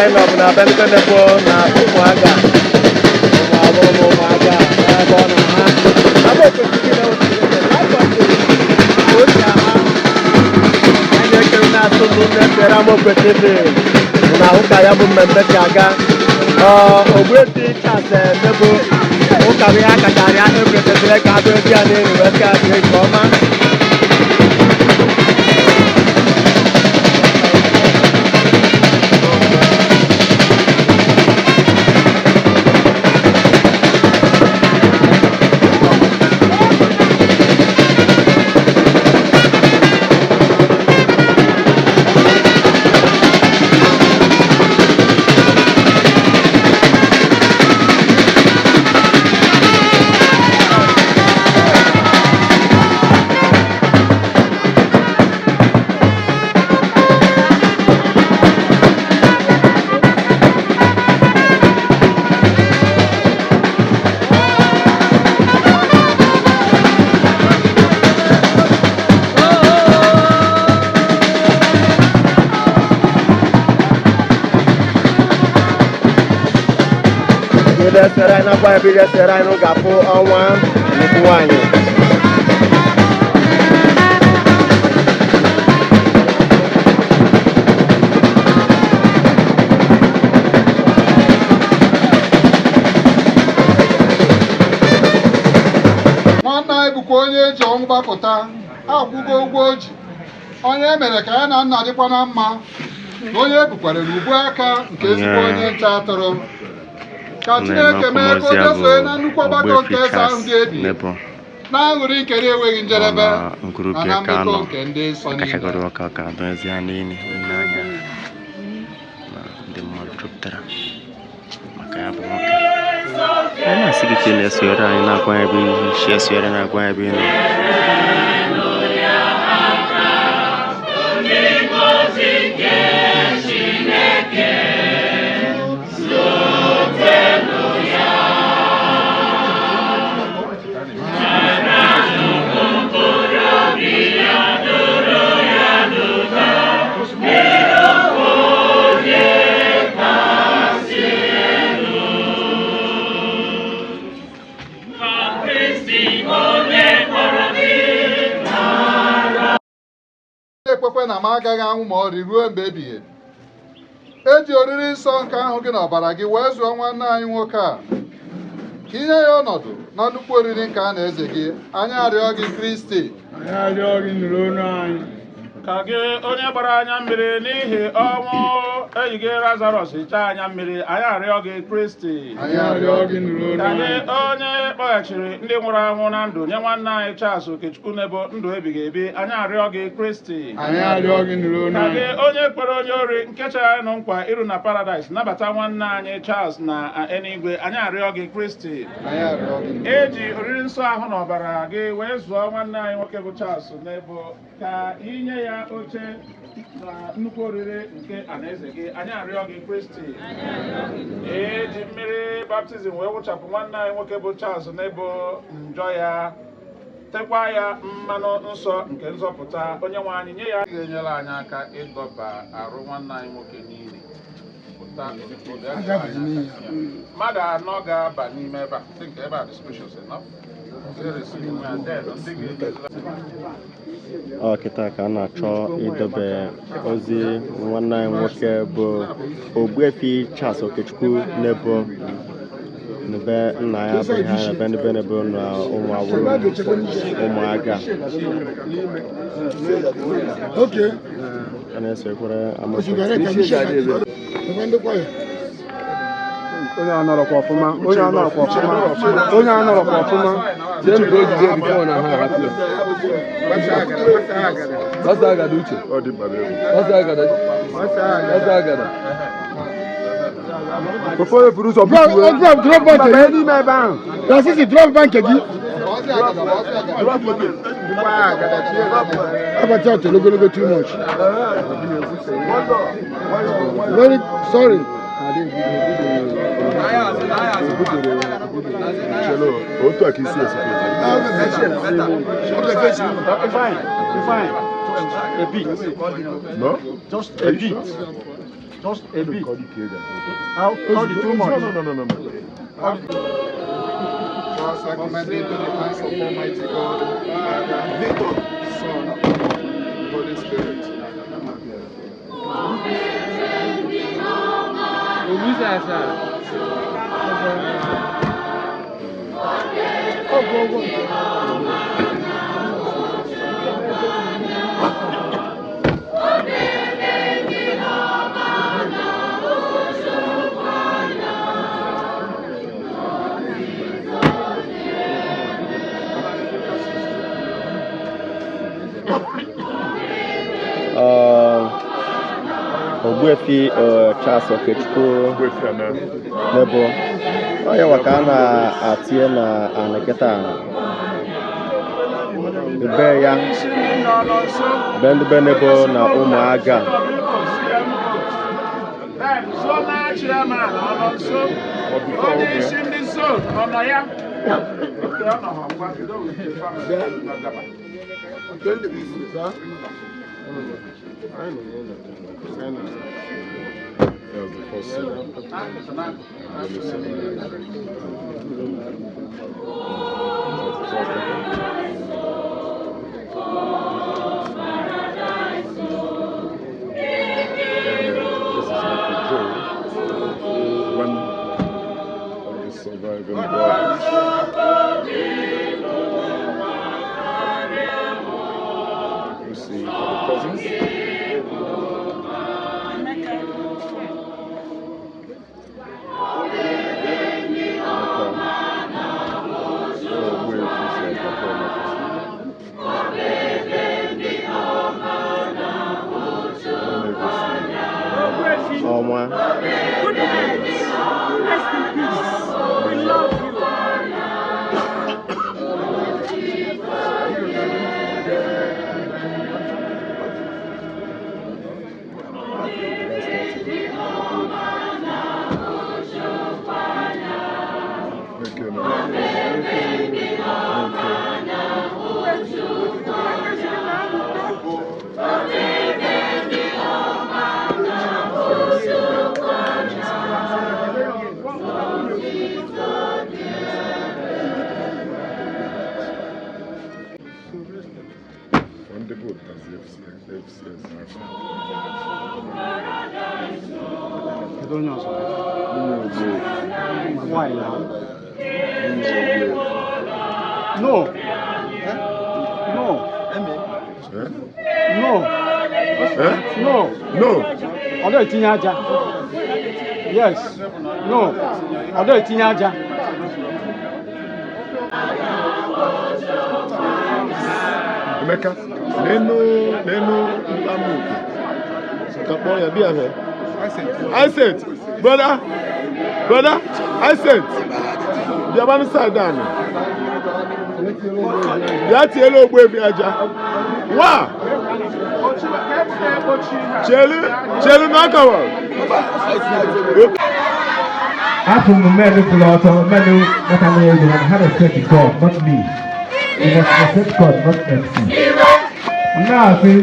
anyị nọ bụ na be ndị Nebo na Umuaga Umuaga ebe ọ nọ ha abụ okwesịrị na otu aha anyị ekere na-asụ ụmụ na-efere ama okwesịrị na ahụ ka ya bụ mmemme si aga Ogbuefi Charles Nebo ụka bụ ya kacharịa ekwesịrị ka abụ ezi ya na-eri wee ka adịghị nke ọma. Serai na kwa biga serai no gapo ọnwa nnukwu nwanyị. Nwanne anyị bụkwa onye eji ọnwụ gbapụta, akwụgo ụgwọ o ji, onye mere ka ya na nna dịkwa na mma, na onye ebukwara n'ubu aka nke ezigbo onye nta atụrụ. Ka Chineke mee ka onye so na nnukwu ọgbakọ nke eze ahụ dị ebi na aṅụrị nke na-enweghị njedebe na na mmekọ nke ndị nsọ ekwekwe na m agaghị anwụ ma ọrị ruo mgbe ebighị ebi. Eji oriri nsọ nke ahụ gị na ọbara gị wee zụọ nwanne anyị nwoke a ka inye ya ọnọdụ na nnukwu oriri nke a na-eze gị. Anyị arịọ gị Kristi, anyị arịọ gị nụrụ ọnụ anyị. Ka gị onye gbara anya mmiri n'ihi ọnwụ enyi gị Lazarọs hichaa anya mmiri, anyị arịọ gị Kristi. Anyị arịọ gị nụrụ ọnụ Ka anyị. gị onye kpọghachiri ndị nwụrụ anwụ na ndụ nye nwanne anyị Charles Okechukwu Nebo ndụ ebighị ebi, anyị arịọ gị Kristi. Anyị arịọ gị nụrụ ọnụ Ka anyị. gị onye kpere onye ori nke chere anyị nkwa iru na Paradaịs nabata nwanne anyị Charles na eluigwe, anyị arịọ gị Kristi. anyị arịọ gị. Eji oriri nsọ ahụ na ọbara gị wee zụọ nwanne anyị nwoke bụ Charles Nebo ka inye ya oche na nnukwu oriri nke alaeze gị, anyị arịọ gị Kristi. Eji mmiri baptizim wee wụchapụ nwanne anyị nwoke bụ Charles Nebo njọ ya, tekwa ya mmanụ nsọ nke nzọpụta. Onye nwe anyị nye ya ga-enyere anyị aka ịdọba arụ nwanne anyị nwoke niile. Mmadụ anọ ga-aba n'ime ebe a, nke ebe a dị spacious enough. Ọ kịta ka a na-achọ idobe ozi nwanne anyị nwoke bụ Ogbuefi Charles Okechukwu Nebo n'ebe nna ya bụ ha ebe ndị Nebo na Umuaga. A na-esokwara Onye anọrọkwa ọfụma, onye anọrọkwa ọfụma, onye anọrọkwa ọfụma. Jee mgbe ojije bifo na ha hapụ ya. Ọsọ agada uche. Ọsọ agada. Ọsọ agada. Ụfọdụ furu ụzọ butuo. Drop bank gị n'ime ebe ahụ. Ya sisi drop bank gị. Abata ọtọ ogologo too much. Very sorry. Otu a ka isi esi Fine. A bit. No? Just a bit. Just a bit. Call the cage. How too much? No. Trust I commend into the hands of Almighty God, Father, Son, Holy Spirit. Ogbuefi Charles Nebo onye waka a na-atie na aneketa ebe ya be Nebo na Umuaga That was the first scene. This is Michael Joe, one of the surviving brothers. You see for the cousins. Good night. Rest in peace. We love you. You don't know so. Why now? No. No. No. No. No. Other teenager. Yes. No. Other teenager. Emeka, nenu mbamu. Kapo ya bia he. I said, brother, I said, the man side down. That's yellow Ogbuefi aja. Wow. Chelu nakawa. After the men who lost, many that I had a set God, not me. It was a set God, not MC. Now, see,